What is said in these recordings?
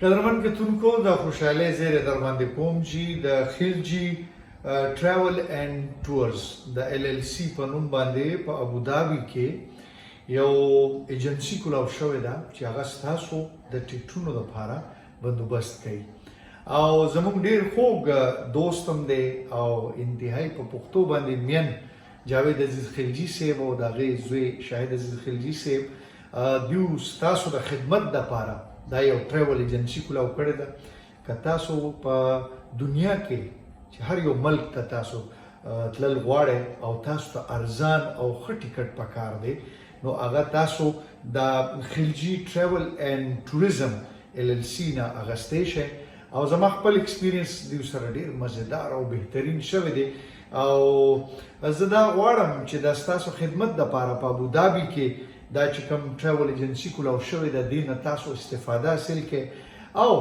قدرمن کتونکو د خوشحالۍ زیری در باندې کوم چې د خلجی ټراول اینڈ ټورز د LLC په نوم باندې په ابوظبي کې یو ایجنسی کولاو شوې ده چې هغه ستاسو د ټیکټونو لپاره بندوبست کوي او زموږ ډیر خوږ دوست هم دی او انتهایی په پښتو باندې مین جاوید عزیز خلجی صاحب او د هغې زوی شاهد عزیز خلجی صاحب دیو ستاسو د خدمت دپاره دا یو ټریول ایجنسی کولاو کړې ده که تاسو په دنیا کې چې هر یو ملک ته تاسو تلل غواړئ او تاسو ته ارزان او ښه ټیکټ پکار دی نو هغه تاسو د خلجی ټریول اینڈ ټوریزم LLC نه اخیستی شئ او زما خپل ایکسپیرینس دیو سره ډیر مزیدار او بهترین شوی دی او زه دا غواړم چې د ستاسو خدمت دپاره په ابوظبي کې دا چې کوم ټریول ایجنسی کولاو شوی د دې نه تاسو استفاده حاصل کړئ او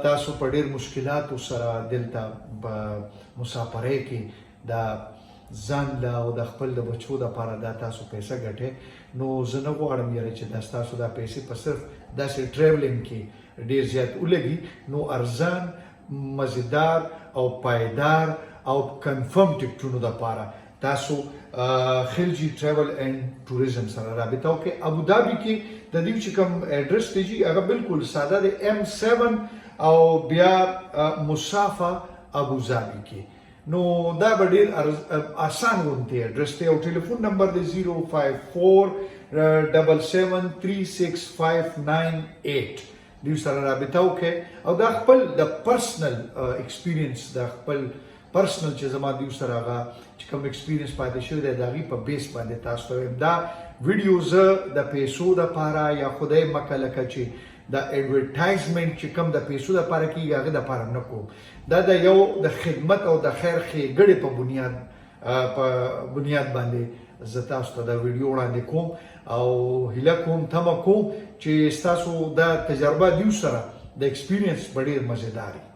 تاسو په ډیر مشکلاتو سره دلته په مسافرۍ کې دا ځان له او د خپل د بچو دپاره دا تاسو پیسه ګټئ نو زه نه غواړم یاره چې دا ستاسو دا پیسې په صرف داسې ټریولینګ کې ډیر زیات ولګي نو ارزان مزیدار او پایدار او کنفرم ټیکټونو دپاره تاسو خلجی ټریول اینڈ ټوریزم سره رابطه وکړئ ابوظبي کې د دې چې کوم ایډرس دی جی هغه بالکل ساده دی M7 او بیا مصافه ابوظبي کې نو دا به ډیر آسان غونتی ایډرس دی او ټلیفون نمبر دی 05477365998 دیو سره رابطه وکړئ او دا خپل د پرسنل ایکسپیرینس د خپل پرسنل چې زما دیو سره هغه چې کوم ایکسپیرینس پاتې شوی دی د هغې په بیس باندې تاسو ته وایم دا ویډیو زه د پیسو دپاره یا خدای مکه لکه چې د ایډورټایزمنټ چې کوم د پیسو دپاره کېږي هغې دپاره نه کوم دا د یو د خدمت او د خیر ښېګړې په بنیاد باندې زه تاسو ته دا ویډیو وړاندې کوم او هیله کوم تمه کوم چې ستاسو دا تجربه دیو سره د ایکسپیرینس به ډېر مزیدار وي